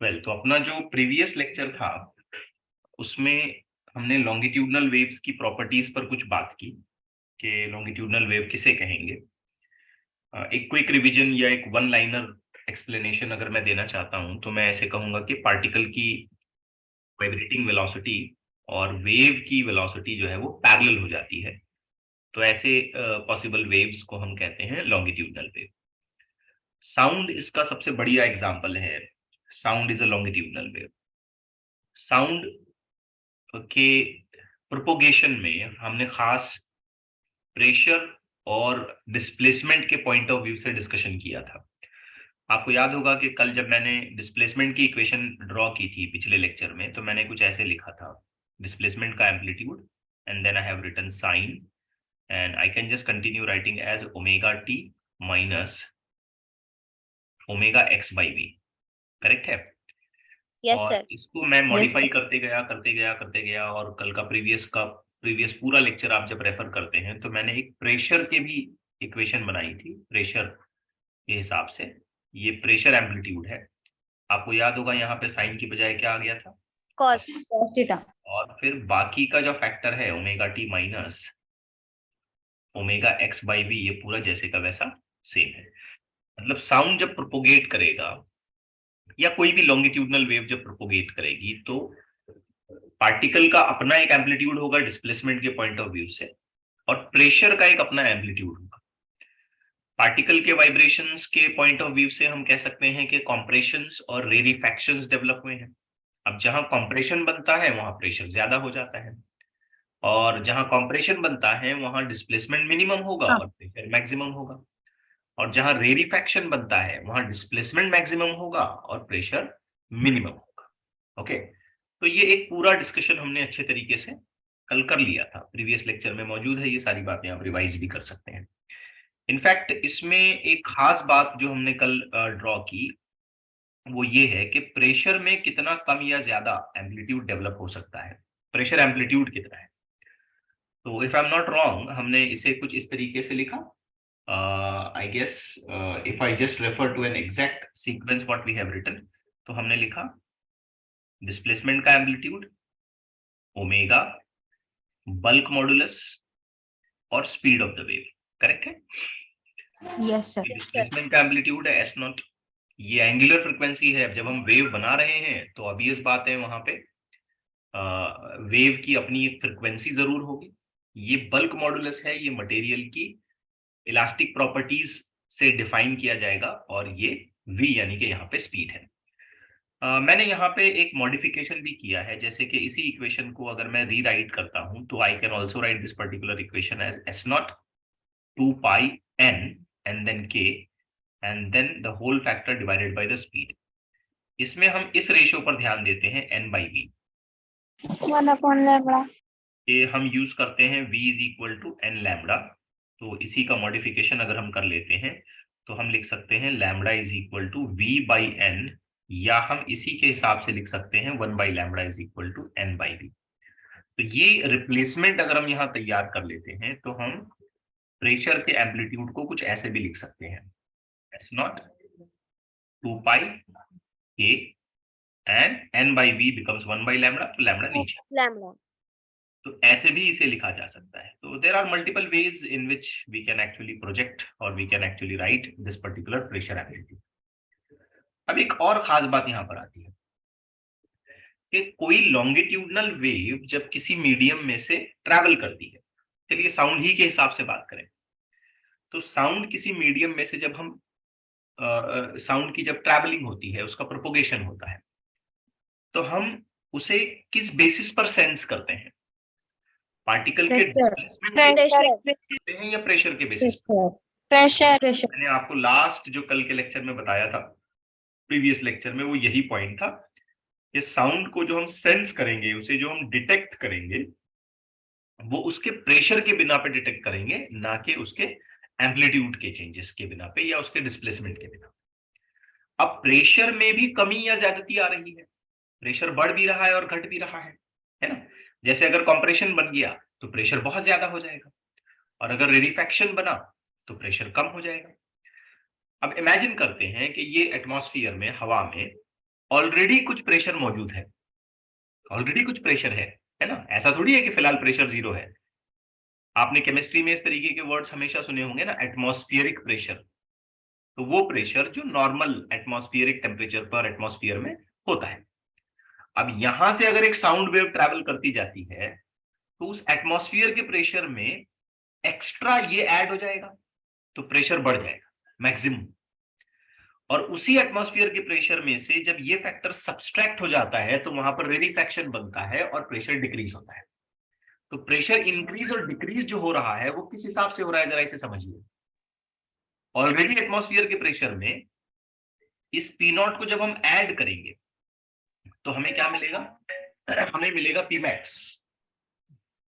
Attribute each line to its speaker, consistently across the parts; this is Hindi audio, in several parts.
Speaker 1: तो अपना जो प्रीवियस लेक्चर था उसमें हमने लॉन्गिट्यूडनल वेव्स की प्रॉपर्टीज पर कुछ बात की कि लॉन्गिट्यूडनल वेव किसे कहेंगे। एक क्विक रिवीजन या एक वन लाइनर एक्सप्लेनेशन अगर मैं देना चाहता हूं तो मैं ऐसे कहूंगा कि पार्टिकल की वाइब्रेटिंग वेलोसिटी और वेव की वेलोसिटी जो है वो पैरेलल हो जाती है। तो ऐसे पॉसिबल वेव्स को हम कहते हैं लॉन्गिट्यूडनल वेव। साउंड इसका सबसे बढ़िया एग्जांपल है। Sound is a longitudinal wave. Sound के प्रोपोगेशन में हमने खास प्रेशर और डिस्प्लेसमेंट के पॉइंट ऑफ व्यू से डिस्कशन किया था। आपको याद होगा कि कल जब मैंने डिस्प्लेसमेंट की इक्वेशन ड्रॉ की थी पिछले लेक्चर में, तो मैंने कुछ ऐसे लिखा था, डिस्प्लेसमेंट का amplitude and then I have written sine and I can just continue writing as omega T minus omega X by V. Correct है?
Speaker 2: यस
Speaker 1: और
Speaker 2: सर।
Speaker 1: इसको मैं मॉडिफाई करते गया और कल का प्रीवियस पूरा लेक्चर आप जब रेफर करते हैं तो मैंने एक प्रेशर के भी इक्वेशन बनाई थी प्रेशर के हिसाब से। ये प्रेशर एम्पलीट्यूड है। आपको याद होगा यहाँ पे साइन की बजाय क्या आ गया था?
Speaker 2: Cos theta.
Speaker 1: और फिर बाकी का जो फैक्टर है omega T minus omega X by V, ये पूरा जैसे का वैसा सेम है। मतलब साउंड जब प्रोपोगेट करेगा या कोई भी लॉन्गिट्यूडनल वेव जब प्रोपोगेट करेगी तो पार्टिकल का अपना एक एम्पलीट्यूड होगा डिस्प्लेसमेंट के पॉइंट ऑफ व्यू से, और प्रेशर का एक अपना एम्पलीट्यूड होगा। पार्टिकल के वाइब्रेशंस के पॉइंट ऑफ व्यू से हम कह सकते हैं कि कॉम्प्रेशंस और रेरिफैक्शंस डेवलप हुए हैं। अब जहां कॉम्प्रेशन बनता है वहां प्रेशर ज्यादा हो जाता है, और जहां कॉम्प्रेशन बनता है वहां डिस्प्लेसमेंट मिनिमम होगा और प्रेशर मैक्सिमम होगा। और जहां रेरिफैक्शन बनता है वहां डिस्प्लेसमेंट मैक्सिमम होगा और प्रेशर मिनिमम होगा। ओके, तो ये एक पूरा डिस्कशन हमने अच्छे तरीके से कल कर लिया था, प्रीवियस लेक्चर में मौजूद है। ये सारी बातें आप रिवाइज भी कर सकते हैं। इनफैक्ट इसमें एक खास बात जो हमने कल ड्रॉ की वो ये है कि प्रेशर में कितना कम या ज्यादा एम्पलीट्यूड डेवलप हो सकता है, प्रेशर एम्पलीट्यूड कितना है। तो if I am not wrong हमने इसे कुछ इस तरीके से लिखा। I guess if I just refer to an exact sequence what we have written, तो हमने लिखा डिस्प्लेसमेंट का एम्पलीट्यूड ओमेगा, बल्क मॉडुलस और speed of the wave. Correct है?
Speaker 3: Yes sir.
Speaker 1: डिस्प्लेसमेंट का एम्पलीट्यूड है एस नॉट, ये एंगुलर फ्रिक्वेंसी है। जब हम वेव बना रहे हैं तो ऑब्वियस बात है वहां पे वेव की अपनी एक फ्रिक्वेंसी जरूर होगी। ये बल्क मॉडुलस है, ये मटेरियल की इलास्टिक प्रॉपर्टीज से डिफाइन किया जाएगा, और ये v यानी कि यहाँ पे स्पीड है। मैंने यहाँ पे एक मॉडिफिकेशन भी किया है, जैसे कि इसी इक्वेशन को अगर मैं रीराइट करता हूं तो I can also write this particular equation as S naught 2 pi n and then k and then the whole factor divided by the speed. इसमें हम इस रेशियो पर ध्यान देते हैं n बाई वी।
Speaker 3: 1/λ।
Speaker 1: ये हम यूज करते हैं v is equal to N lambda. तो इसी का मॉडिफिकेशन अगर हम कर लेते हैं तो हम लिख सकते हैं lambda is equal to v by N, या हम इसी के हिसाब से लिख सकते हैं 1 by lambda is equal to N by V. तो ये रिप्लेसमेंट अगर हम यहाँ तैयार कर लेते हैं तो हम प्रेशर के एम्पलीट्यूड को कुछ ऐसे भी लिख सकते हैं, एस नॉट 2 पाई के and N by V becomes 1 by lambda, तो लैम्बडा नीचे।
Speaker 2: लैम्बडा।
Speaker 1: तो ऐसे भी इसे लिखा जा सकता है। तो there are multiple ways in which we can actually project और we can actually write this particular pressure amplitude. अब एक और खास बात यहाँ पर आती है कि कोई लॉन्गिट्यूडनल वेव जब किसी मीडियम में से ट्रैवल करती है, चलिए साउंड ही के हिसाब से बात करें, तो साउंड किसी मीडियम में से जब हम साउंड की जब ट्रैवलिंग होती है, उसका प्रोपोगेशन होता है, तो हम उसे किस बेसिस पर सेंस करते हैं? पार्टिकल के डिस्प्लेसमेंट हैं या प्रेशर के बेसिस पर?
Speaker 3: प्रेशर।
Speaker 1: मैंने आपको लास्ट जो कल के लेक्चर में बताया था, प्रीवियस लेक्चर में, वो यही पॉइंट था कि साउंड को जो हम सेंस करेंगे, उसे जो हम डिटेक्ट करेंगे, वो उसके प्रेशर के बिना पे डिटेक्ट करेंगे, ना कि उसके एम्पलीट्यूड के चेंजेस के बिना पे या उसके डिस्प्लेसमेंट के बिना। अब प्रेशर में भी कमी या ज्यादती आ रही है, प्रेशर बढ़ भी रहा है और घट भी रहा है ना? जैसे अगर कंप्रेशन बन गया तो प्रेशर बहुत ज्यादा हो जाएगा, और अगर रेरिफैक्शन बना तो प्रेशर कम हो जाएगा। अब इमेजिन करते हैं कि ये एटमॉस्फेयर में, हवा में ऑलरेडी कुछ प्रेशर मौजूद है, ऑलरेडी कुछ प्रेशर है ना, ऐसा थोड़ी है कि फिलहाल प्रेशर 0 है। आपने केमिस्ट्री में इस तरीके के वर्ड्स हमेशा सुने होंगे ना, एटमॉस्फेरिक प्रेशर। तो वो प्रेशर जो नॉर्मल एटमॉस्फेरिक टेम्परेचर पर एटमॉस्फेयर में होता है। अब यहां से अगर एक साउंड वेव ट्रैवल करती जाती है तो उस एटमॉस्फेयर के प्रेशर में एक्स्ट्रा ये ऐड हो जाएगा, तो प्रेशर बढ़ जाएगा मैक्सिमम। और उसी एटमॉस्फेयर के प्रेशर में से जब ये फैक्टर सब्सट्रैक्ट हो जाता है तो वहां पर रेरिफैक्शन बनता है और प्रेशर डिक्रीज होता है। तो प्रेशर इंक्रीज और डिक्रीज जो हो रहा है वो किस हिसाब से हो रहा है, जरा इसे समझिए। ऑलरेडी एटमॉस्फेयर के प्रेशर में इस पी नॉट को जब हम ऐड करेंगे तो हमें क्या मिलेगा, हमें मिलेगा P max.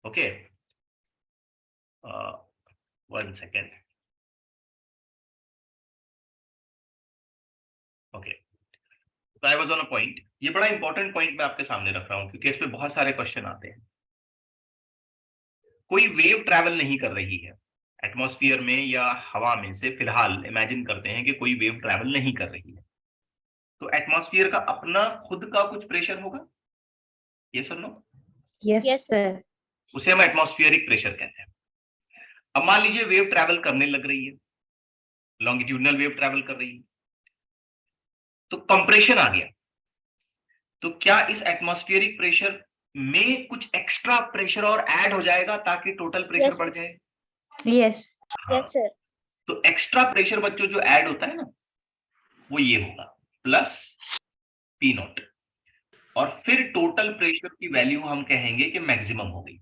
Speaker 1: Okay, 1 second. Okay, तो I was on a point. ये बड़ा इंपॉर्टेंट पॉइंट मैं आपके सामने रख रहा हूं क्योंकि इस पे बहुत सारे क्वेश्चन आते हैं। कोई वेव ट्रैवल नहीं कर रही है एटमॉस्फेयर में या हवा में से, फिलहाल इमेजिन करते हैं कि कोई वेव ट्रैवल नहीं कर रही है, तो एटमॉस्फेयर का अपना खुद का कुछ प्रेशर होगा, ये सुन लो।
Speaker 3: Yes,
Speaker 2: Yes,
Speaker 3: sir.
Speaker 1: उसे हम एटमॉस्फेरिक प्रेशर कहते हैं। अब मान लीजिए वेव ट्रैवल करने लग रही है, लॉन्गिट्यूडनल वेव ट्रैवल कर रही है, तो कंप्रेशन आ गया। तो क्या इस एटमॉस्फेरिक प्रेशर में कुछ एक्स्ट्रा प्रेशर और ऐड हो जाएगा ताकि टोटल प्रेशर
Speaker 2: Yes.
Speaker 1: बढ़ जाए?
Speaker 3: Yes.
Speaker 1: हाँ,
Speaker 2: yes, sir.
Speaker 1: तो एक्स्ट्रा प्रेशर बच्चों जो ऐड होता है ना वो ये होगा प्लस पी नॉट, और फिर टोटल प्रेशर की वैल्यू हम कहेंगे कि मैक्सिमम हो गई।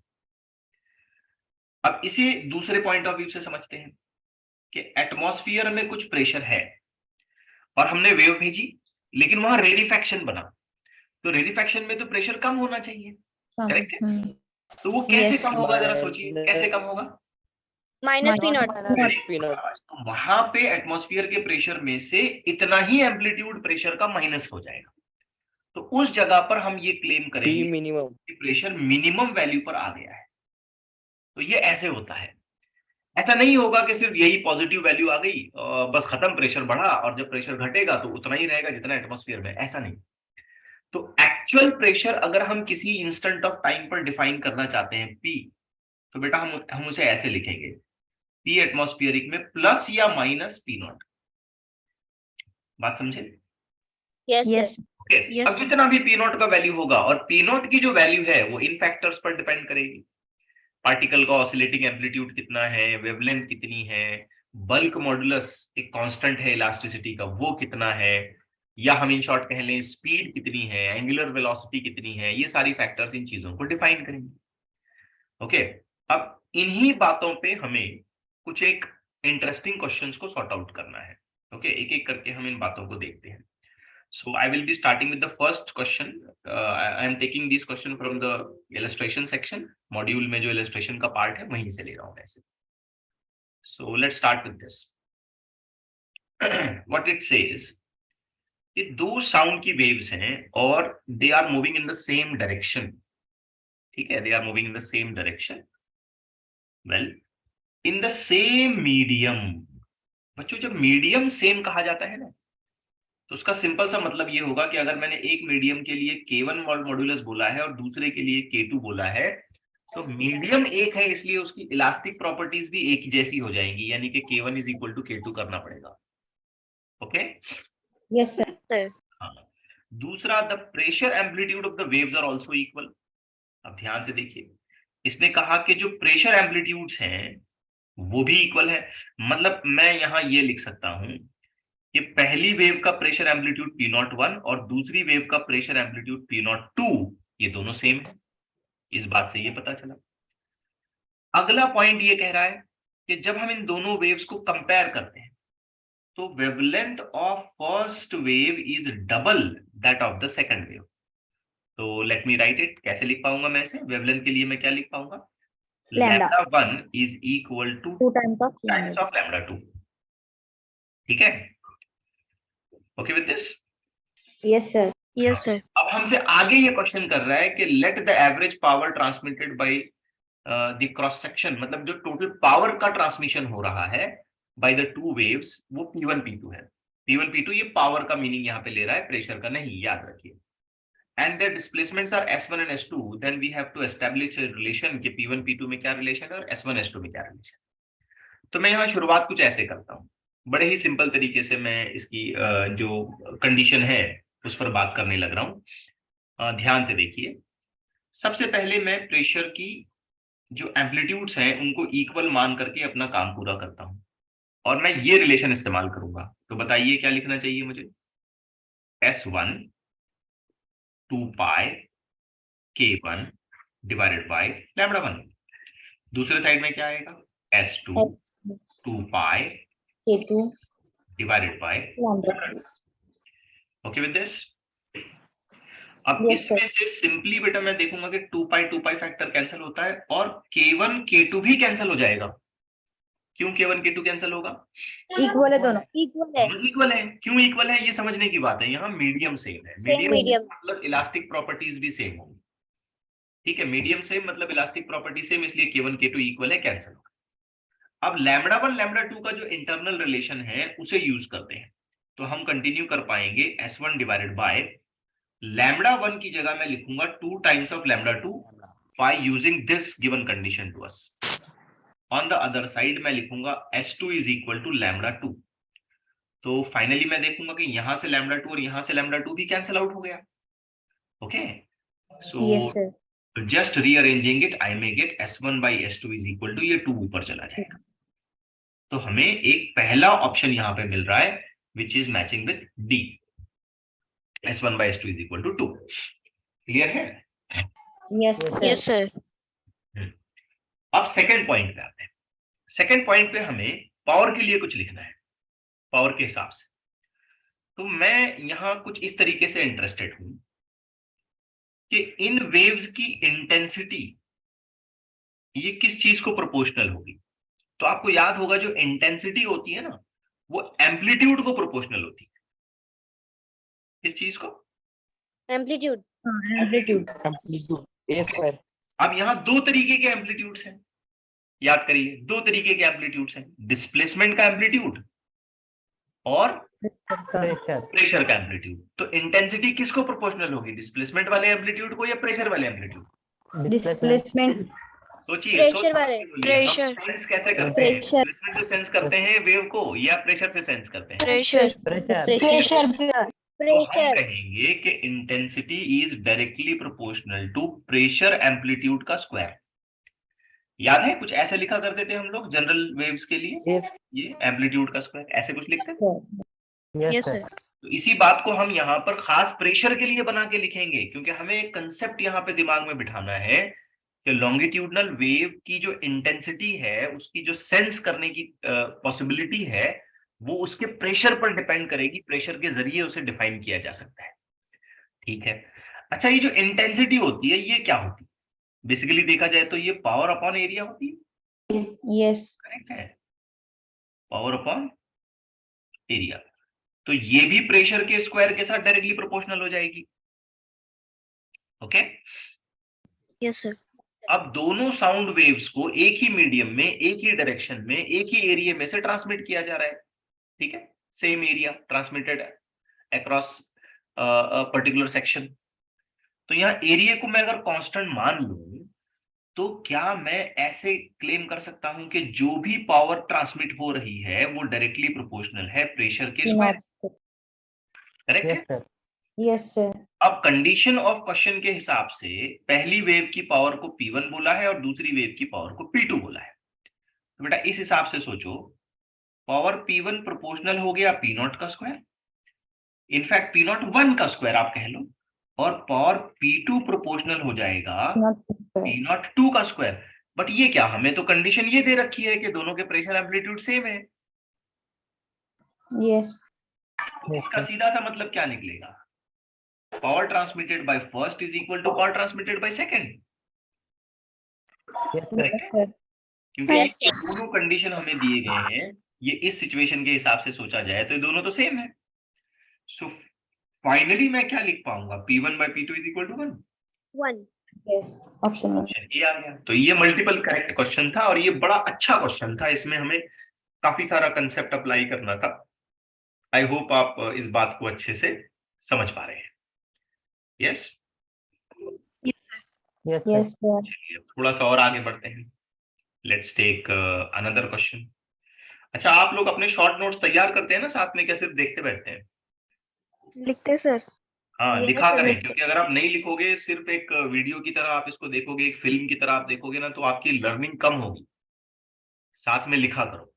Speaker 1: अब इसे दूसरे पॉइंट ऑफ व्यू से समझते हैं कि एटमॉस्फेयर में कुछ प्रेशर है और हमने वेव भेजी, लेकिन वहां रेरिफैक्शन बना, तो रेरिफैक्शन में तो प्रेशर कम होना चाहिए, करेक्ट है? तो वो कैसे
Speaker 3: Yes.
Speaker 1: कम होगा, जरा सोचिए कैसे कम होगा।
Speaker 2: Minus P naught.
Speaker 1: तो वहां पे एटमॉस्फेयर के प्रेशर में से इतना ही एम्पलीट्यूड प्रेशर का माइनस हो जाएगा, तो उस जगह पर हम ये क्लेम करेंगे
Speaker 4: मिनिमम
Speaker 1: कि प्रेशर मिनिमम वैल्यू पर आ गया है। तो ये ऐसे होता है, ऐसा नहीं होगा कि सिर्फ यही पॉजिटिव वैल्यू आ गई बस खत्म, प्रेशर बढ़ा और जब प्रेशर घटेगा तो उतना ही रहेगा जितना एटमॉस्फेयर में, ऐसा नहीं। तो एक्चुअल प्रेशर अगर हम किसी इंस्टेंट ऑफ टाइम पर डिफाइन करना चाहते हैं पी, तो बेटा हम उसे ऐसे लिखेंगे, पी एटमॉस्फेरिक में प्लस या माइनस पी नॉट। बात समझे?
Speaker 2: Yes, sir.
Speaker 3: Yes.
Speaker 1: Okay,
Speaker 3: Yes,
Speaker 1: अब जितना भी पी नॉट का वैल्यू होगा, और पी नॉट की जो वैल्यू है वो इन फैक्टर्स पर डिपेंड करेगी। पार्टिकल का ऑसिलेटिंग एम्पलीट्यूड कितना है, वेवलेंथ कितनी है, बल्क मॉडुलस एक कांस्टेंट है इलास्टिसिटी का वो कितना है, या हम इन शॉर्ट कह लें स्पीड कितनी है, एंगुलर वेलोसिटी कितनी है, ये सारी फैक्टर्स इन चीजों को डिफाइन करेंगे। ओके, अब इन्हीं बातों पे हमें कुछ एक इंटरेस्टिंग क्वेश्चंस को सॉर्ट आउट करना है। ओके, एक एक करके हम इन बातों को देखते हैं। So I will be starting with the first question. I am taking this question from the illustration section. Module में जो illustration का part है वहीं से ले रहा हूँ ऐसे. So let's start with this. What it says, कि दो sound की waves हैं और they are moving in the same direction. ठीक है, they are moving in the same direction. Well, in the same medium. बच्चों जब medium same कहा जाता है ना, तो उसका सिंपल सा मतलब ये होगा कि अगर मैंने एक मीडियम के लिए K1 मॉडुलस बोला है और दूसरे के लिए K2 बोला है, तो मीडियम एक है इसलिए उसकी इलास्टिक प्रॉपर्टीज भी एक जैसी हो जाएंगी, यानी कि K1 is equal to K2 करना पड़ेगा। Okay,
Speaker 3: Yes, sir.
Speaker 1: हाँ। दूसरा, the pressure amplitude of the waves are also equal. अब ध्यान से देखिए, इसने कहा कि जो प्रेशर एम्पलीट्यूड्स हैं वो भी इक्वल है। मतलब मैं यहां ये लिख सकता हूं कि पहली वेव का प्रेशर एम्पलीट्यूड P01 और दूसरी वेव का प्रेशर एम्पलीट्यूड P02, ये दोनों सेम है। इस बात से ये पता चला। अगला पॉइंट ये कह रहा है कि जब हम इन दोनों वेव्स को कंपेयर करते हैं तो wavelength of first wave is double that of the second wave. तो लेट मी राइट इट, कैसे लिख पाऊंगा मैं इसे? वेवलेंथ के लिए मैं क्या लिख पाऊंगा? λ1 is equal to
Speaker 3: 2 times of
Speaker 1: times of λ2। ठीक है, okay with this?
Speaker 3: Yes, sir.
Speaker 2: Yes, sir.
Speaker 1: अब हमसे आगे ये क्वेश्चन कर रहा है कि let the average power transmitted by the cross section, मतलब जो टोटल पावर का ट्रांसमिशन हो रहा है बाय द टू वेव्स वो P1 P2 है। P1 P2 ये पावर का मीनिंग यहाँ पे ले रहा है, प्रेशर का नहीं, याद रखिए। And their displacements are S1 and S2, then we have to establish a relation कि P1 P2 में क्या रिलेशन है और S1 S2 में क्या रिलेशन है। तो मैं यहाँ शुरुआत कुछ ऐसे करता हूँ, बड़े ही सिंपल तरीके से मैं इसकी जो कंडीशन है उस पर बात करने लग रहा हूँ। ध्यान से देखिए। सबसे पहले मैं प्रेशर की जो एम्पलीट्यूड्स हैं उनको इक्वल मान करके अपना काम पूरा करता हूं और मैं ये रिलेशन इस्तेमाल करूंगा। तो बताइए क्या लिखना चाहिए मुझे? S1 2 pi K1 divided by λ1। दूसरे साइड में क्या आएगा? S2 2 पाई
Speaker 3: K2
Speaker 1: divided by.
Speaker 3: λ2।
Speaker 1: Okay with this? अब
Speaker 3: Yes, sir.
Speaker 1: इसमें से सिंपली बेटा मैं देखूंगा कि 2 पाई फैक्टर कैंसिल होता है और K1 K2 भी कैंसिल हो जाएगा। क्यों K1 K2 कैंसिल होगा?
Speaker 3: इक्वल है दोनों।
Speaker 2: Equal है.
Speaker 1: इक्वल है। क्यों इक्वल है ये समझने की बात है। यहाँ मीडियम सेम है।
Speaker 2: Same medium.
Speaker 1: मतलब इलास्टिक प्रॉपर्टीज भी सेम होंगी। ठीक है, मीडियम सेम मतलब इलास्टिक प्रॉपर्टी सेम, इसलिए K1 K2 इक्वल है, कैंसिल होगा। अब λ1 λ2 का जो इंटरनल रिलेशन है उसे यूज करते हैं, तो हम कंटिन्यू कर पाएंगे S1 डिवाइडेड बाय λ1 की जगह मैं लिखूंगा 2 times of λ2 by using this given condition to us. On the other side मैं लिखूंगा S2 इज इक्वल टू λ2। तो फाइनली मैं देखूंगा कि यहां से λ2 और यहां से λ2 भी कैंसिल आउट हो गया। Okay,
Speaker 3: Yes,
Speaker 1: so
Speaker 3: sir.
Speaker 1: Just rearranging it I may get S1 by S2 is equal to, ये 2 ऊपर चला जाएगा। तो हमें एक पहला ऑप्शन यहां पे मिल रहा है which is matching with D। S1 by S2 is equal to 2। Clear है?
Speaker 3: Yes, sir.
Speaker 2: Yes, sir.
Speaker 1: अब सेकेंड पॉइंट पे आते हैं। सेकेंड पॉइंट पे हमें पावर के लिए कुछ लिखना है, पावर के हिसाब से। तो मैं यहां कुछ इस तरीके से इंटरेस्टेड हूं कि इन वेव्स की इंटेंसिटी ये किस चीज को प्रोपोर्शनल होगी। तो आपको याद होगा जो इंटेंसिटी होती है ना वो एम्पलीट्यूड को प्रोपोर्शनल होती है। किस चीज को?
Speaker 2: Amplitude.
Speaker 3: Amplitude.
Speaker 4: A²।
Speaker 1: अब यहां दो तरीके के एम्पलीट्यूड्स हैं, याद करिए, दो तरीके के एम्पलीट्यूड्स हैं, डिस्प्लेसमेंट का एम्पलीट्यूड और प्रेशर का एम्पलीट्यूड। तो इंटेंसिटी किसको प्रोपोर्शनल होगी, डिस्प्लेसमेंट वाले एम्पलीट्यूड को या प्रेशर वाले एम्पलीट्यूड?
Speaker 3: Displacement.
Speaker 1: सोचिए,
Speaker 2: Pressure वाले।
Speaker 1: प्रेशर सेंस कैसे करते हैं?
Speaker 3: Pressure.
Speaker 1: डिस्प्लेसमेंट से सेंस करते हैं वेव को या प्रेशर से सेंस करते हैं?
Speaker 2: Pressure.
Speaker 3: Pressure.
Speaker 1: तो हम
Speaker 2: Pressure.
Speaker 1: कहेंगे कि intensity is directly proportional to pressure amplitude का स्क्वायर। याद है कुछ ऐसे लिखा करते थे हम लोग जनरल वेव्स के लिए, ये एम्पलीट्यूड का स्क्वायर ऐसे कुछ लिखते थे।
Speaker 2: Yes, sir.
Speaker 1: तो इसी बात को हम यहाँ पर खास प्रेशर के लिए बना के लिखेंगे, क्योंकि हमें एक कंसेप्ट यहाँ पे दिमाग में बिठाना है कि लॉन्गिट्यूडनल वेव की जो इंटेंसिटी है उसकी जो सेंस करने की पॉसिबिलिटी है वो उसके प्रेशर पर डिपेंड करेगी। प्रेशर के जरिए उसे डिफाइन किया जा सकता है। ठीक है, अच्छा, ये जो इंटेंसिटी होती है ये क्या होती है? बेसिकली देखा जाए तो ये पावर अपॉन एरिया होती है।
Speaker 3: Yes.
Speaker 1: करेक्ट है, पावर अपॉन एरिया। तो ये भी प्रेशर के स्क्वायर के साथ डायरेक्टली प्रोपोर्शनल हो जाएगी। Okay,
Speaker 2: Yes, sir.
Speaker 1: अब दोनों साउंड वेव्स को एक ही मीडियम में, एक ही डायरेक्शन में, एक ही एरिया में से ट्रांसमिट किया जा रहा है। ठीक है, same area transmitted across particular section. तो यहाँ एरिया को मैं अगर कांस्टेंट मान लूं तो क्या मैं ऐसे क्लेम कर सकता हूं कि जो भी पावर ट्रांसमिट हो रही है वो डायरेक्टली प्रोपोर्शनल है प्रेशर के स्क्वायर? करेक्ट है?
Speaker 3: Yes, sir.
Speaker 1: अब कंडीशन ऑफ क्वेश्चन के हिसाब से पहली वेव की पावर को P1 बोला है और दूसरी वेव की पावर को P2 बोला है। तो बेटा इस हिसाब से सोचो, पावर P1 प्रोपोर्शनल हो गया P0 का स्क्वायर, इनफैक्ट P0 1 का स्क्वायर आप कह लो, और पावर P2 प्रोपोर्शनल हो जाएगा P0 2 का स्क्वायर। बट ये क्या, हमें तो कंडीशन ये दे रखी है कि दोनों के प्रेशर एम्पलीट्यूड सेम है।
Speaker 3: Yes.
Speaker 1: इसका सीधा सा मतलब क्या निकलेगा? Power transmitted by first is equal to power transmitted by second.
Speaker 3: Yes, sir.
Speaker 1: क्योंकि
Speaker 2: Yes,
Speaker 1: ये दोनों कंडीशन हमें दिए गए हैं, ये इस सिचुएशन के हिसाब से सोचा जाए तो ये दोनों तो सेम है। सो फाइनली मैं क्या लिख पाऊंगा? P1 by P2 is equal to 1।
Speaker 2: 1.
Speaker 3: Yes. Option 1.
Speaker 1: Option A आ गया। तो ये मल्टीपल करेक्ट क्वेश्चन था और ये बड़ा अच्छा क्वेश्चन था। इसमें हमें काफी सारा कंसेप्ट अप्लाई करना था। आई होप आप इस बात को अच्छे से समझ पा रहे हैं। Yes
Speaker 3: Yes, sir.
Speaker 1: चलिए थोड़ा सा और आगे बढ़ते हैं। Let's take another question. अच्छा, आप लोग अपने शॉर्ट नोट्स तैयार करते हैं ना साथ में, क्या सिर्फ देखते बैठते हैं?
Speaker 2: लिखते सर।
Speaker 1: हाँ,
Speaker 2: Yes,
Speaker 1: लिखा
Speaker 2: sir,
Speaker 1: करें,
Speaker 2: लिखते।
Speaker 1: क्योंकि अगर आप नहीं लिखोगे, सिर्फ एक वीडियो की तरह आप इसको देखोगे, एक फिल्म की तरह आप देखोगे ना, तो आपकी लर्निंग कम होगी। साथ में लिखा करो,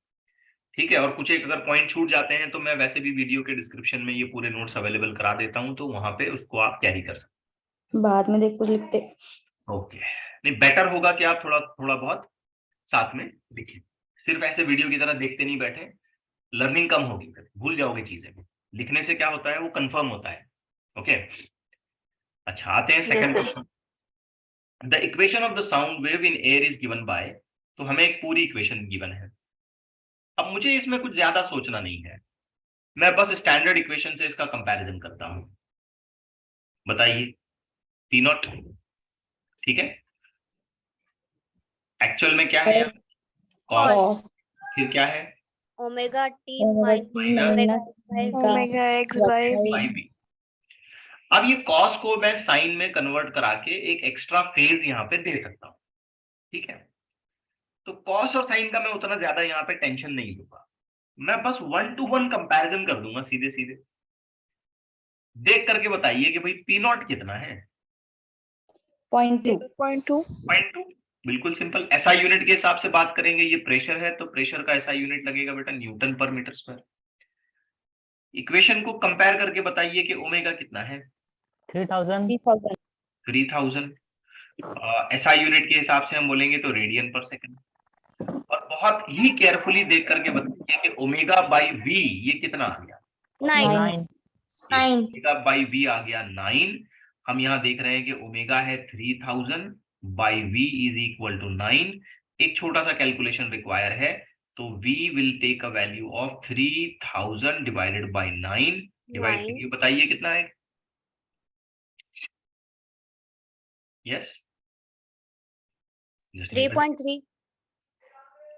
Speaker 1: ठीक है? और कुछ एक अगर पॉइंट छूट जाते हैं तो मैं वैसे भी वीडियो के डिस्क्रिप्शन में ये पूरे नोट्स अवेलेबल करा देता हूँ, तो वहां पे उसको आप कैरी कर सकते
Speaker 3: बाद में देख कुछ लिखते।
Speaker 1: हैं। ओके, नहीं बेटर होगा कि आप थोड़ा थोड़ा बहुत साथ में लिखें। सिर्फ ऐसे वीडियो की तरह देखते नहीं बैठे, लर्निंग कम होगी, फिर भूल जाओगे चीजें। लिखने से क्या होता है, वो कंफर्म होता है। ओके, अच्छा आते हैं second question. The equation of the sound wave in air is given by, तो हमें एक पूरी इक्वेशन गिवन है। अब मुझे इसमें कुछ ज्यादा सोचना नहीं है, मैं बस स्टैंडर्ड इक्वेशन से इसका कंपैरिजन करता हूं। बताइए, पी नॉट, ठीक है? एक्चुअल में क्या है यहाँ? कॉस।
Speaker 2: Cos.
Speaker 1: फिर क्या है?
Speaker 2: Omega T
Speaker 3: Omega
Speaker 2: minus
Speaker 3: T
Speaker 1: minus
Speaker 2: Omega X by V.
Speaker 1: By B. अब ये कॉस को मैं साइन में कन्वर्ट करा के एक एक्स्ट्रा फेज यहाँ पे दे सकता हूँ, ठीक है? तो कॉस और साइन का मैं उतना ज्यादा यहाँ पे टेंशन नहीं लूंगा, मैं बस 1 to 1 कंपैरिजन कर दूंगा सीधे सीधे। देख करके बताइए कि भाई पी नॉट कितना है?
Speaker 3: 0.2.
Speaker 2: 0.2.
Speaker 1: 0.2। बिल्कुल सिंपल। एसआई यूनिट के हिसाब से बात करेंगे, ये प्रेशर है तो प्रेशर का एसआई यूनिट लगेगा बेटा न्यूटन पर मीटर स्क्वायर। इक्वेशन को कंपेयर करके बताइए कि ओमेगा कितना है?
Speaker 3: 3000.
Speaker 1: 3000। एसआई यूनिट के हिसाब से हम बोलेंगे तो रेडियन पर सेकंड। और बहुत ही केयरफुली देख करके बताइए कि ओमेगा बाई वी ये कितना आ गया?
Speaker 2: 9. 9.
Speaker 1: ओमेगा बाई वी आ गया 9। हम यहाँ देख रहे हैं कि ओमेगा है 3000 by V is equal to 9। एक छोटा सा कैलकुलेशन रिक्वायर है, तो v will take a value of 3000 divided by 9। Divide
Speaker 2: 9.
Speaker 1: कीजिए, बताइए कितना है? यस,
Speaker 2: 3.3.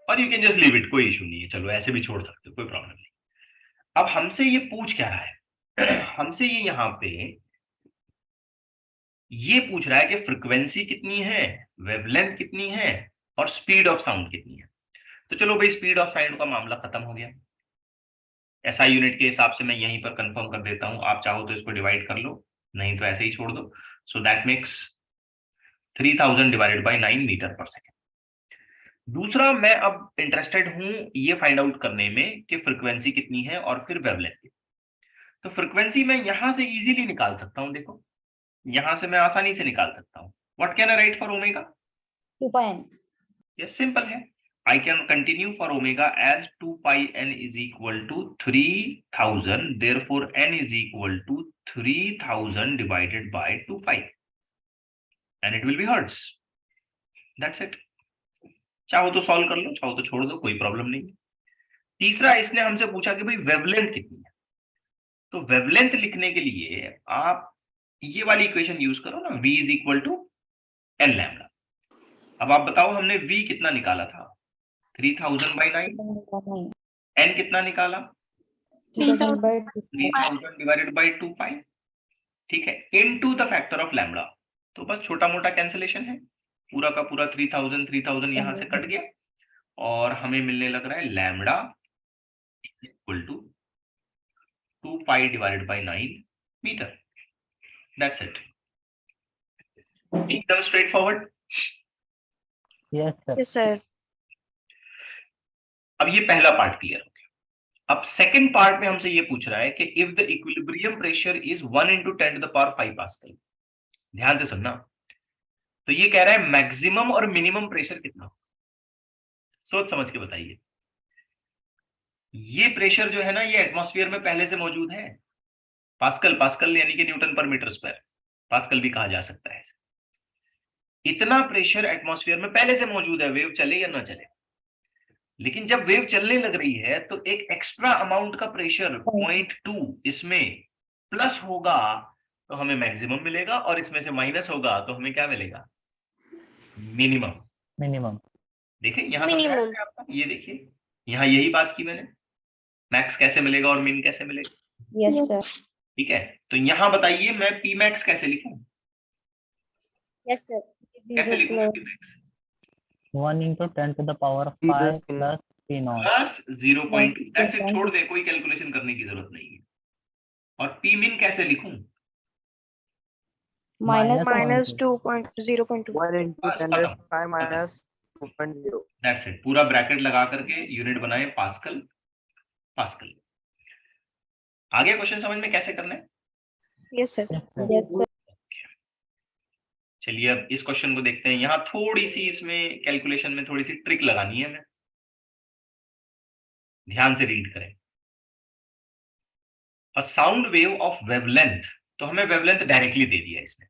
Speaker 1: और you can just leave it, कोई इशू नहीं है, चलो ऐसे भी छोड़ सकते हो, कोई प्रॉब्लम नहीं। अब हमसे ये पूछ क्या रहा है? हमसे ये यहाँ पे ये पूछ रहा है कि फ्रीक्वेंसी कितनी है, वेवलेंथ कितनी है, और स्पीड ऑफ साउंड कितनी है। तो चलो भाई, स्पीड ऑफ साउंड का मामला खत्म हो गया। एसआई यूनिट के हिसाब से मैं यहीं पर कंफर्म कर देता हूं, आप चाहो तो इसको डिवाइड कर लो, नहीं तो ऐसे ही छोड़ दो। So that makes 3000 divided by 9 metre पर सेकेंड। दूसरा, मैं अब इंटरेस्टेड हूं ये फाइंड आउट करने में कि फ्रीक्वेंसी कितनी है और फिर वेवलेंथ कितनी। तो फ्रीक्वेंसी मैं यहां से इजीली निकाल सकता हूं, देखो यहां से मैं आसानी से निकाल सकता हूं। What can I right for omega?
Speaker 3: 2 pi n.
Speaker 1: ये सिंपल है, I can continue for omega as 2 pi n is equal to 3000, therefore n is equal to 3000 divided by 2 pi and it will be hertz. That's it. चाहो तो सॉल्व कर लो, चाहो तो छोड़ दो, कोई प्रॉब्लम नहीं। तीसरा, इसने हमसे पूछा कि भाई वेवलेंथ कितनी है। तो वेवलेंथ लिखने के लिए आप ये वाली इक्वेशन यूज करो ना, v is equal to N lambda. अब आप बताओ, हमने v कितना निकाला था? 3000 बाई 9। n कितना निकाला?
Speaker 3: 3000 by 2.
Speaker 1: 3000 डिवाइडेड बाई 2 पाई, ठीक है, into the factor of lambda. तो बस छोटा मोटा कैंसिलेशन है, पूरा का पूरा 3000 यहां से कट गया, और हमें मिलने लग रहा है lambda equal to 2 pi divided by 9 metre. That's it, एकदम स्ट्रेट फॉरवर्ड।
Speaker 2: Yes, sir.
Speaker 1: अब ये पहला पार्ट क्लियर हो गया। अब सेकंड पार्ट में हमसे ये पूछ रहा है कि if the equilibrium pressure is 1 into 10⁵ pascal. ध्यान से सुनना, तो ये कह रहा है मैक्सिमम और मिनिमम प्रेशर कितना। सोच समझ के बताइए। ये प्रेशर जो है ना, ये एटमॉस्फेयर में पहले से मौजूद है, पास्कल। पास्कल यानी कि न्यूटन पर मीटर स्क्वायर, पास्कल भी कहा जा सकता है। इतना प्रेशर एटमॉस्फेयर में पहले से मौजूद है, वेव चले या ना चले। लेकिन जब वेव चलने लग रही है तो एक एक्स्ट्रा अमाउंट का प्रेशर 0.2 इसमें प्लस होगा तो हमें मैक्सिमम मिलेगा, और इसमें से माइनस होगा तो हमें क्या मिलेगा? मिनिमम। देखिए यहां समझाया आपका, ये देखिए यहां यही बात की मैंने। मैक्स कैसे मिलेगा और मिन कैसे मिलेगा?
Speaker 3: Yes, sir.
Speaker 1: ठीक है, तो यहाँ बताइए मैं पी मैक्स कैसे लिखूं?
Speaker 2: Yes, sir.
Speaker 1: कैसे लिखूं मैं P max?
Speaker 3: 1 into 10 to the power of
Speaker 4: P
Speaker 3: 5
Speaker 4: plus P.
Speaker 3: plus P naught.
Speaker 1: Plus 0.2, that's it,
Speaker 3: 0.2.
Speaker 1: छोड़ दे, कोई कैलकुलेशन करने की जरूरत नहीं है। और पी मिन कैसे लिखूं?
Speaker 3: Minus
Speaker 2: Minus 2.0.2.
Speaker 4: 1 into
Speaker 1: बस
Speaker 4: 10
Speaker 1: खत्म,
Speaker 4: raised 5 minus 2.0.
Speaker 1: दैट्स इट, पूरा ब्रैकेट लगा करके यूनिट बनाए पास्कल, पास्कल। आगे क्वेश्चन समझ में कैसे करना है?
Speaker 2: Yes, sir.
Speaker 3: Yes, sir.
Speaker 1: चलिए अब इस क्वेश्चन को देखते हैं। यहाँ थोड़ी सी इसमें कैलकुलेशन में थोड़ी सी ट्रिक लगानी है, हमें ध्यान से रीड करें। A sound wave of wavelength, तो हमें वेवलेंथ डायरेक्टली दे दिया इसने।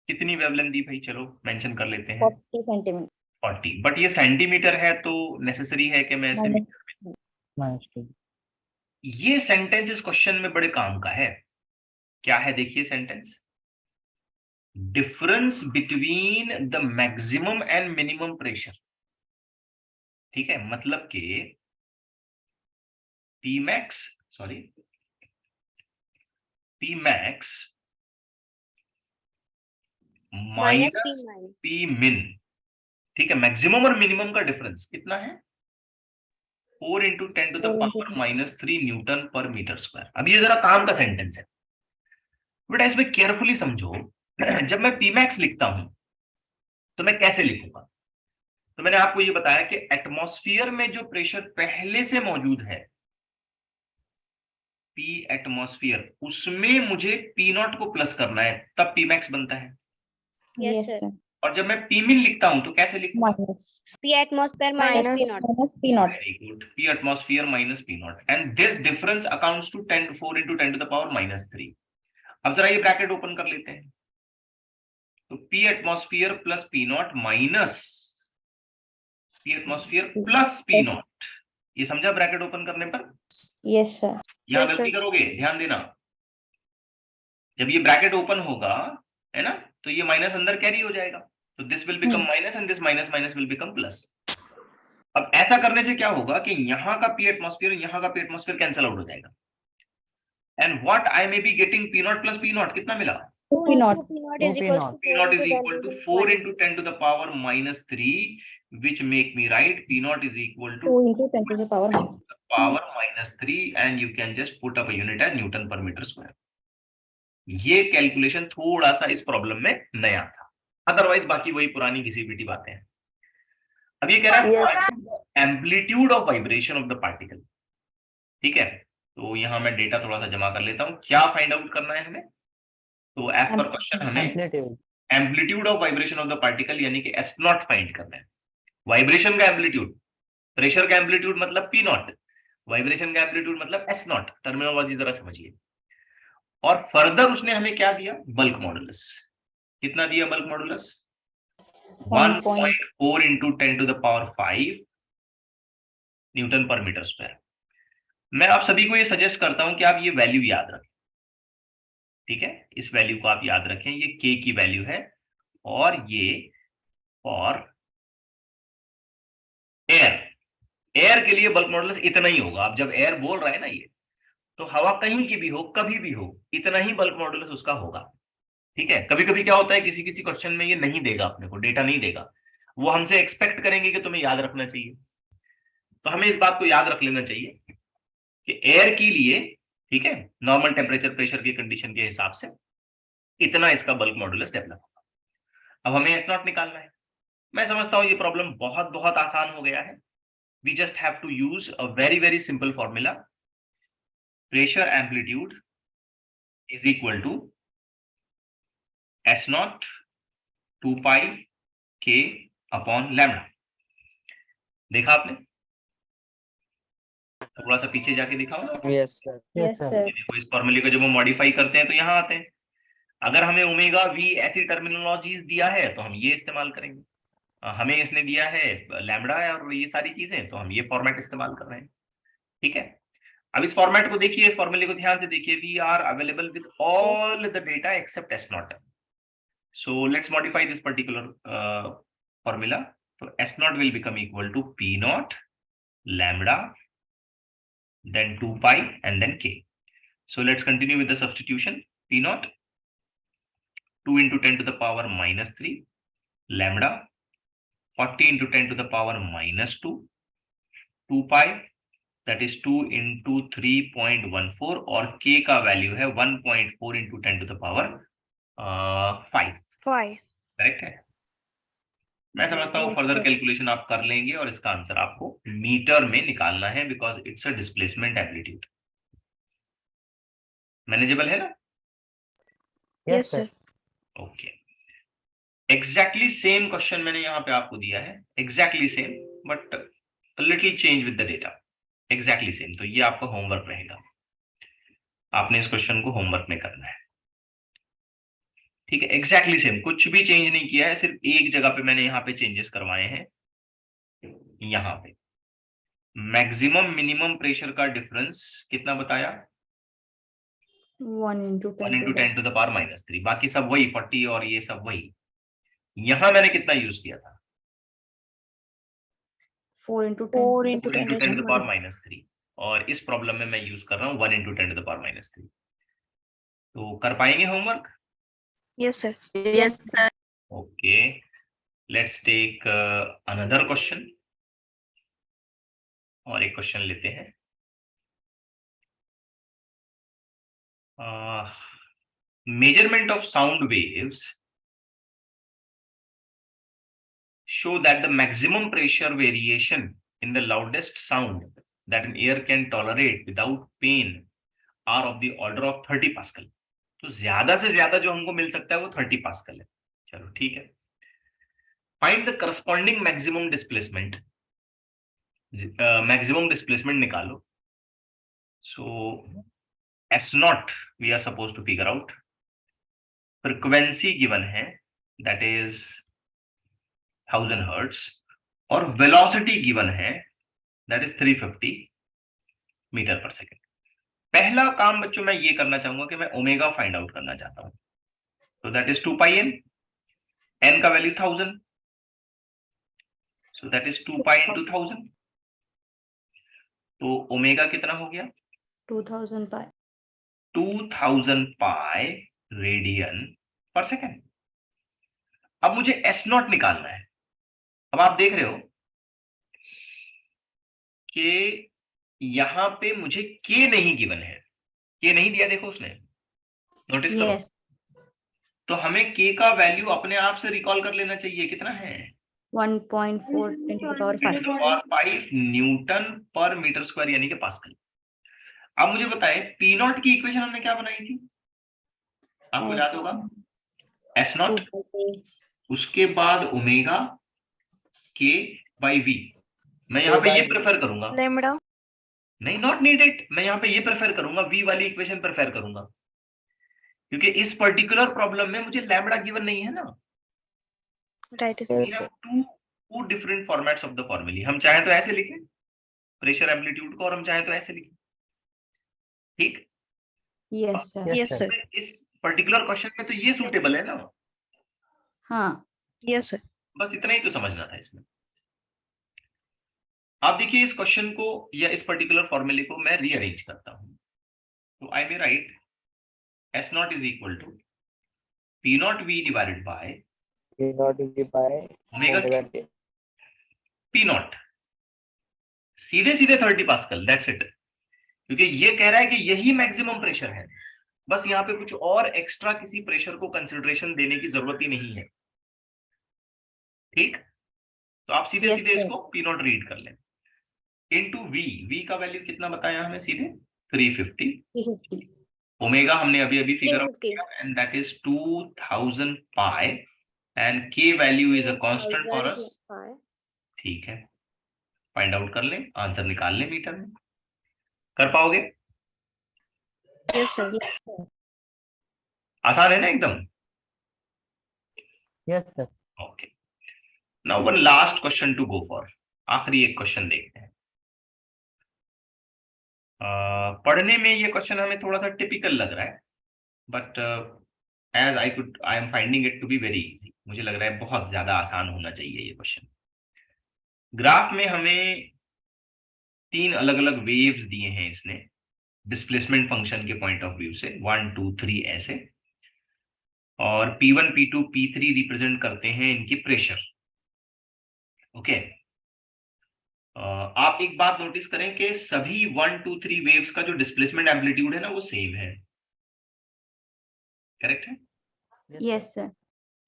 Speaker 1: कितनी वेवलेंथ दी भाई? चलो मेंशन कर लेते हैं
Speaker 3: 40 centimeter.
Speaker 1: 40, बट ये सेंटीमीटर है तो नेसेसरी है कि मैं ऐसे
Speaker 3: Minus 2.
Speaker 1: ये सेंटेंस इस क्वेश्चन में बड़े काम का है। क्या है देखिए sentence, difference between the maximum and minimum pressure. ठीक है, मतलब कि P max, sorry P max
Speaker 2: Minus
Speaker 1: minus
Speaker 2: P min.
Speaker 1: P मिन। ठीक है, मैक्सिमम और मिनिमम का डिफरेंस कितना है? 4 into 10 to the
Speaker 3: 4 into
Speaker 1: power -3 Newton पर मीटर स्क्वायर। अब ये जरा काम का सेंटेंस है, बेटा इसमें केयरफुली समझो। जब मैं पी मैक्स लिखता हूं तो मैं कैसे लिखूंगा? तो मैंने आपको ये बताया कि एटमॉस्फेयर में जो प्रेशर पहले से मौजूद है, पी एटमॉस्फेयर, उसमें मुझे पी नॉट को प्लस करना है, तब पी मैक्स बनता है।
Speaker 2: Yes, sir.
Speaker 1: और जब मैं पी मिन लिखता हूं तो कैसे लिखूंगा?
Speaker 3: Minus.
Speaker 2: P atmosphere minus P naught.
Speaker 3: Minus P naught.
Speaker 1: Very good, P atmosphere minus P naught, and this difference accounts to 4 into 10 to the power -3। अब जरा ये ब्रैकेट ओपन कर लेते हैं, तो P atmosphere plus P not minus P atmosphere plus P not. ये समझा ब्रैकेट ओपन करने पर?
Speaker 3: Yes, sir.
Speaker 1: यहां
Speaker 2: Yes,
Speaker 1: गलती
Speaker 2: sir.
Speaker 1: करोगे, ध्यान देना। जब ये ब्रैकेट ओपन होगा, है ना, तो ये माइनस अंदर कैरी हो जाएगा, तो this will become minus and this minus minus will become plus. अब ऐसा करने से क्या होगा कि यहाँ का पी एटमॉस्फेयर, यहाँ का पी एटमॉस्फेयर कैंसिल आउट हो जाएगा, and what I may be getting P not plus P not, कितना मिला?
Speaker 3: 2 P naught.
Speaker 2: P naught is equals to
Speaker 1: P
Speaker 2: 4
Speaker 1: naught is
Speaker 2: into 10
Speaker 1: equal to
Speaker 2: to
Speaker 1: 4
Speaker 2: minus
Speaker 1: into 10 to the power -3, which make me write P naught is equal to
Speaker 3: 2 into 10 to the power minus.
Speaker 1: power -3, and you can just put up a unit as Newton per meter square। ये कैलकुलेशन थोड़ा सा इस प्रॉब्लम में नया था, अदरवाइज बाकी वही पुरानी घिसी पिटी बातें हैं। अब ये कह रहा है amplitude of vibration of the particle. ठीक है, तो यहां मैं डेटा थोड़ा सा जमा कर लेता हूं। क्या फाइंड आउट करना है हमें? तो एज पर क्वेश्चन हमें amplitude of vibration of the particle यानी कि एस नॉट फाइंड करना है। वाइब्रेशन का एम्पलीट्यूड, प्रेशर का एम्पलीट्यूड मतलब पी नॉट, वाइब्रेशन का एम्पलीट्यूड मतलब एस नॉट। टर्मिनोलॉजी जरा समझिए। और फर्दर उसने हमें क्या दिया? Bulk modulus. कितना दिया bulk modulus? 1.4 into 10 to the power 5 Newton पर मीटर स्क्वायर। मैं आप सभी को ये सजेस्ट करता हूं कि आप ये वैल्यू याद रखें। ठीक है, इस वैल्यू को आप याद रखें, ये के की वैल्यू है, और ये और एयर के लिए बल्क मॉडुलस इतना ही होगा। अब जब एयर बोल रहा है ना ये, तो हवा कहीं की भी हो, कभी भी हो, इतना ही बल्क मॉडुलस उसका होगा। ठीक है, कभी कभी क्या होता है, किसी किसी क्वेश्चन में ये नहीं देगा, अपने को डेटा नहीं देगा, वो हमसे एक्सपेक्ट करेंगे कि तुम्हें याद रखना चाहिए। तो हमें इस बात को याद रख लेना चाहिए कि एयर के लिए, ठीक है, नॉर्मल टेम्परेचर प्रेशर की कंडीशन के हिसाब से इतना इसका बल्क मॉडुलस डेवलप होगा। अब हमें एस नॉट निकालना है। मैं समझता हूं ये प्रॉब्लम बहुत बहुत आसान हो गया है। We just have to use a very very simple formula. Pressure amplitude is equal to S naught 2 pi K upon lambda. देखा आपने? थोड़ा सा पीछे जाके दिखाओ।
Speaker 4: Yes, sir.
Speaker 3: Yes, sir.
Speaker 1: देखो इस फॉर्मूले को जब हम मॉडिफाई करते हैं तो यहाँ आते हैं। अगर हमें ओमेगा वी ऐसी टर्मिनोलॉजीज दिया है तो हम ये इस्तेमाल करेंगे। हमें इसने दिया है लैम्डा और ये सारी चीजें, तो हम ये फॉर्मेट इस्तेमाल कर रहे हैं। ठीक है, अब इस फॉर्मेट को देखिए, इस फॉर्मूले को ध्यान से देखिए। We are available with all the data except S naught. So let's modify this particular formula. तो S naught will become equal to P naught lambda then 2 pi, and then k. So let's continue with the substitution. P naught 2 into 10 to the power minus 3 lambda 40 into 10 to the power minus 2 2 pi, that is 2 into 3.14, और k का वैल्यू है 1.4 into 10 to the power 5. Correct है? मैं समझता हूँ फर्दर कैलकुलेशन आप कर लेंगे और इसका आंसर आपको मीटर में निकालना है, because it's a displacement amplitude. Manageable है ना?
Speaker 3: Yes, sir.
Speaker 1: Okay. Exactly same question मैंने यहाँ पे आपको दिया है, exactly same, but little change with the data. Exactly same. तो ये आपका होमवर्क रहेगा, आपने इस क्वेश्चन को होमवर्क में करना है. ठीक है? एग्जैक्टली सेम, कुछ भी चेंज नहीं किया है, सिर्फ एक जगह पे मैंने यहाँ पे चेंजेस करवाए हैं. यहाँ पे मैक्सिमम मिनिमम प्रेशर का डिफरेंस कितना बताया?
Speaker 3: 1 into
Speaker 1: 1
Speaker 3: 10
Speaker 1: into
Speaker 3: to
Speaker 1: 10 to the power minus 3. बाकी सब वही 40 और ये सब वही. यहाँ मैंने कितना यूज किया था?
Speaker 3: 4 into 10
Speaker 2: 4
Speaker 3: to the
Speaker 2: into
Speaker 1: 4 into 10 to the power
Speaker 3: power
Speaker 1: minus 3. और इस प्रॉब्लम में मैं यूज कर रहा हूँ 1 into 10 to the power minus 3. तो कर पाएंगे homework?
Speaker 2: Yes, sir. Yes, sir.
Speaker 1: Okay, let's take another question. और एक क्वेश्चन लेते हैं. Measurement of sound waves show that the maximum pressure variation in the loudest sound that an ear can tolerate without pain are of the order of 30 pascal. तो ज्यादा से ज्यादा जो हमको मिल सकता है वो 30 पास्कल है. चलो ठीक है. Find the corresponding maximum displacement. Maximum displacement निकालो. So S naught we are supposed to figure out. Frequency given है, दैट इज 1000 हर्ट्ज, और वेलोसिटी गिवन है, दैट इज 350 मीटर पर सेकेंड. पहला काम बच्चों मैं ये करना चाहूंगा कि मैं ओमेगा फाइंड आउट करना चाहता हूं. तो that is 2 pi N. N का value 1000, so that is 2 pi into 1000. तो ओमेगा कितना हो गया?
Speaker 3: 2000 pi.
Speaker 1: 2000 pi radian per second. अब मुझे एस नॉट निकालना है. अब आप देख रहे हो कि यहां पे मुझे के नहीं गिवन है. के नहीं दिया, देखो उसने, नोटिस करो.
Speaker 3: Yes.
Speaker 1: तो हमें के का वैल्यू अपने आप से रिकॉल कर लेना चाहिए. कितना है?
Speaker 3: 1.4 10 to the power 5.
Speaker 1: 10 to the power 5 Newton पर मीटर स्क्वायर, यानी कि पास्कल. अब मुझे बताएं, पी नॉट की इक्वेशन हमने क्या बनाई थी? आपको याद होगा, एस नॉट, उसके बाद ओमेगा के बाई वी. मैं यहाँ पे ये प्रेफर करूंगा.
Speaker 2: Lambda.
Speaker 1: नहीं, नॉट नीडेड. मैं यहाँ पे ये प्रेफर करूंगा, वी वाली इक्वेशन प्रेफर करूंगा, क्योंकि इस पर्टिकुलर प्रॉब्लम में मुझे लैम्बडा गिवन नहीं है ना.
Speaker 2: Right.
Speaker 1: We have two different formats of the formulae. हम चाहें तो ऐसे लिखें प्रेशर एम्पलीट्यूड को, और हम चाहें तो ऐसे लिखें. ठीक?
Speaker 3: Yes, sir.
Speaker 2: Yes, sir.
Speaker 1: इस पर्टिकुलर क्वेश्चन में तो ये सूटेबल है ना.
Speaker 3: हाँ.
Speaker 2: Yes, sir.
Speaker 1: बस इतना ही तो समझना था इसमें. आप देखिए इस क्वेश्चन को या इस पर्टिकुलर फॉर्मूले को मैं रीअरेंज करता हूं. तो I may write S naught is equal to P naught V divided by omega P naught, सीधे सीधे 30 पास्कल. That's it. क्योंकि ये कह रहा है कि यही मैक्सिमम प्रेशर है, बस यहाँ पे कुछ और एक्स्ट्रा किसी प्रेशर को कंसिडरेशन देने की जरूरत ही नहीं है. ठीक? तो आप सीधे
Speaker 3: Yes,
Speaker 1: सीधे
Speaker 3: sir.
Speaker 1: इसको पी नॉट रीड कर लें. Into V. वी का वैल्यू कितना बताया हमें? सीधे 350.
Speaker 3: 350.
Speaker 1: ओमेगा हमने अभी अभी फिगर आउट
Speaker 2: 350.
Speaker 1: किया, and that is 2000 pi, and K value is a constant for us. ठीक है, फाइंड आउट कर लें, आंसर निकाल लें मीटर में. कर पाओगे?
Speaker 2: Yes, sir.
Speaker 1: आसान है ना एकदम?
Speaker 3: Yes, sir.
Speaker 1: Okay. Now one last question to go for. आखिरी एक क्वेश्चन देखते हैं. पढ़ने में ये क्वेश्चन हमें थोड़ा सा टिपिकल लग रहा है, but as I am finding it to be very easy. मुझे लग रहा है बहुत ज्यादा आसान होना चाहिए ये क्वेश्चन. ग्राफ में हमें तीन अलग अलग वेव्स दिए हैं इसने डिस्प्लेसमेंट फंक्शन के पॉइंट ऑफ व्यू से, 1 2 3 ऐसे, और P1 P2 P3 रिप्रेजेंट करते हैं इनकी प्रेशर। ओके, आप एक बात नोटिस करें कि सभी 1 2 3 वेव्स का जो डिस्प्लेसमेंट एम्पलीट्यूड है ना वो सेम है, करेक्ट है?
Speaker 3: Yes sir.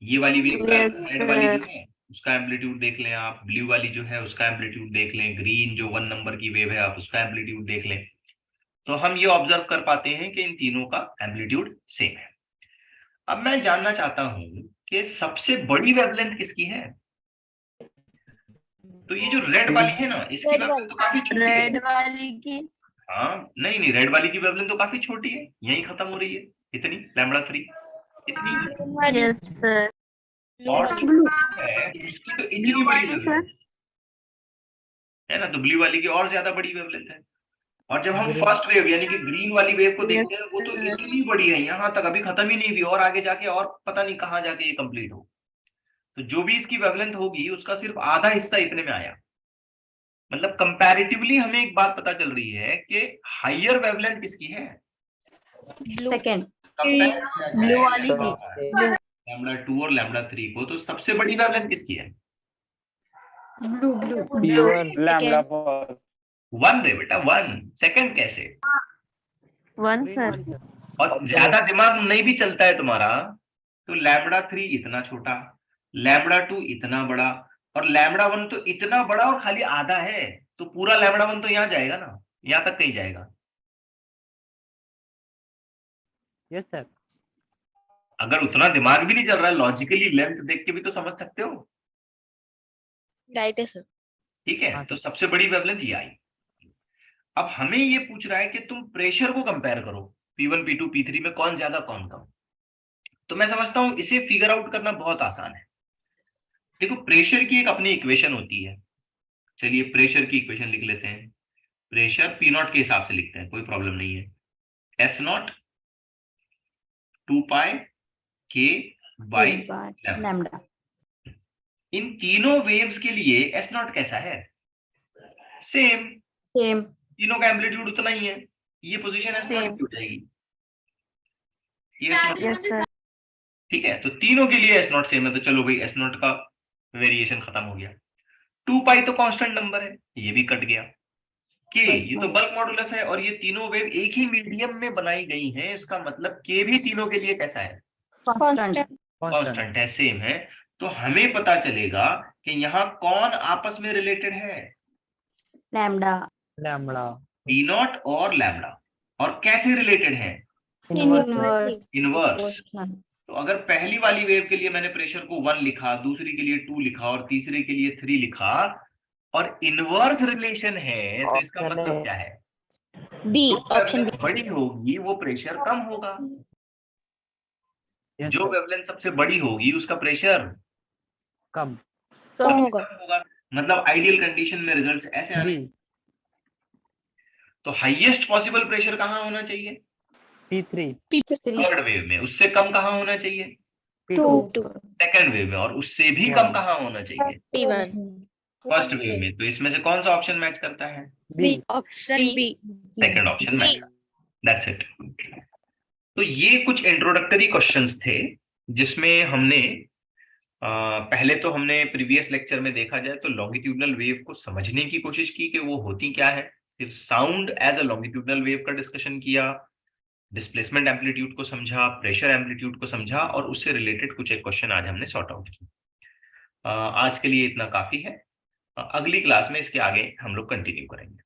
Speaker 1: ये वाली वेव का
Speaker 2: Yes,
Speaker 1: रेड वाली जो
Speaker 2: sir.
Speaker 1: है उसका एम्पलीट्यूड देख लें आप, ब्लू वाली जो है उसका एम्पलीट्यूड देख लें, ग्रीन जो 1 नंबर की वेव है आप उसका एम्पलीट्यूड देख लें, तो हम ये ऑब्जर्व कर पाते हैं कि इन तीनों का एम्पलीट्यूड सेम है। अब मैं जानना चाहता हूं कि सबसे बड़ी वेवलेंथ किसकी है। तो ये जो रेड वाली है ना इसकी वेवलेंथ तो काफी छोटी है।
Speaker 2: रेड वाली की
Speaker 1: हाँ नहीं नहीं, रेड वाली की वेवलेंथ तो काफी छोटी है, यही खत्म हो रही है, इतनी λ3 इतनी।
Speaker 2: Yes sir.
Speaker 1: और जो blue है उसकी तो इतनी बड़ी वेवलेंथ है ना, तो ब्लू वाली की और ज्यादा बड़ी वेवलेंथ है। और जब हम फर्स्ट वेव यानी कि ग्रीन वाली वेव को देखते हैं वो तो इतनी बड़ी है, यहाँ तक अभी खत्म ही नहीं हुई और आगे जाके और पता नहीं कहाँ जाके ये कंप्लीट हो। तो जो भी इसकी वेवलेंथ होगी उसका सिर्फ आधा हिस्सा इतने में आया। मतलब कंपैरेटिवली हमें एक बात पता चल रही है कि हायर वेवलेंथ किसकी है।
Speaker 3: सेकंड।
Speaker 2: ब्लू वाली की
Speaker 1: λ2 और λ3 को, तो सबसे बड़ी वेवलेंथ किसकी है।
Speaker 3: Blue blue.
Speaker 4: P1
Speaker 5: lambda for
Speaker 1: 1 रे बेटा 1, सेकंड कैसे।
Speaker 2: 1 सर।
Speaker 1: और ज्यादा दिमाग नहीं भी चलता है तुम्हारा तो λ3 इतना छोटा, λ2 इतना बड़ा, और λ1 तो इतना बड़ा और खाली आधा है, तो पूरा λ1 तो यहाँ जाएगा ना, यहाँ तक नहीं जाएगा।
Speaker 5: Yes sir.
Speaker 1: अगर उतना दिमाग भी नहीं चल रहा है, लॉजिकली लेंथ देख के भी तो समझ सकते हो।
Speaker 2: राइट है सर।
Speaker 1: ठीक है, तो सबसे बड़ी वेवलेंथ ये आई। अब हमें ये पूछ रहा है कि तुम प्रेशर को कंपेयर करो, P1 P2 P3 में कौन ज्यादा कौन कम। तो मैं समझता हूं इसे फिगर आउट करना बहुत आसान है। देखो प्रेशर की एक अपनी इक्वेशन होती है, चलिए प्रेशर की इक्वेशन लिख लेते हैं। प्रेशर P0 के हिसाब से लिखते हैं, कोई प्रॉब्लम नहीं है। S0 2 pi K by
Speaker 3: lambda.
Speaker 1: इन तीनों वेव्स के लिए S0 कैसा है, सेम,
Speaker 3: सेम।
Speaker 1: तीनों का एम्पलीट्यूड उतना ही है, ये पोजीशन S0 की हो जाएगी, ये S0।
Speaker 2: Yes sir.
Speaker 1: ठीक है, तो तीनों के लिए S0 सेम है, तो चलो भाई S0 का वेरिएशन खत्म हो गया। 2 पाई तो कांस्टेंट नंबर है, ये भी कट गया। K ये तो बल्क मॉडुलस है, और ये तीनों वेव एक ही मीडियम में बनाई गई हैं, इसका मतलब K भी तीनों के लिए कैसा है, कांस्टेंट है, सेम है। तो हमें पता चलेगा कि यहाँ कौन आपस में रिलेटेड है,
Speaker 3: लैम्डा।
Speaker 5: लैम्ब्डा
Speaker 1: P0 और लैम्डा। और कैसे रिलेटेड है,
Speaker 3: इनवर्स।
Speaker 1: इनवर्स। तो अगर पहली वाली वेव के लिए मैंने प्रेशर को 1 लिखा, दूसरी के लिए 2 लिखा और तीसरे के लिए 3 लिखा, और इनवर्स रिलेशन है, तो इसका मतलब क्या है,
Speaker 2: बी
Speaker 1: जो वेवलेंथ बड़ी होगी वो प्रेशर कम होगा, जो वेवलेंथ सबसे बड़ी होगी उसका प्रेशर
Speaker 5: कम
Speaker 2: कम होगा।
Speaker 1: मतलब आइडियल कंडीशन में रिजल्ट्स ऐसे आने। तो हाईएस्ट पॉसिबल प्रेशर कहाँ होना चाहिए,
Speaker 5: P3
Speaker 1: थर्ड वेव में। उससे कम कहाँ होना चाहिए,
Speaker 5: P2
Speaker 1: सेकंड वेव में। और उससे भी कम कहाँ होना चाहिए,
Speaker 2: P1
Speaker 1: फर्स्ट वेव में। तो इसमें से कौन सा ऑप्शन मैच करता है,
Speaker 5: B
Speaker 2: option B.
Speaker 1: Second option match. That's it. तो ये कुछ इंट्रोडक्टरी क्वेश्चंस थे जिसमें हमने पहले तो हमने प्रीवियस लेक्चर में देखा जाए तो लॉन्गिट्यूडनल वेव को समझने की कोशिश की कि वो होती क्या है, फिर sound as a longitudinal wave का डिस्कशन किया, डिस्प्लेसमेंट एम्पलीट्यूड को समझा, प्रेशर एम्पलीट्यूड को समझा, और उससे रिलेटेड कुछ एक क्वेश्चन आज हमने सॉर्ट आउट की। आज के लिए इतना काफी है, अगली क्लास में इसके आगे हम लोग कंटिन्यू करेंगे।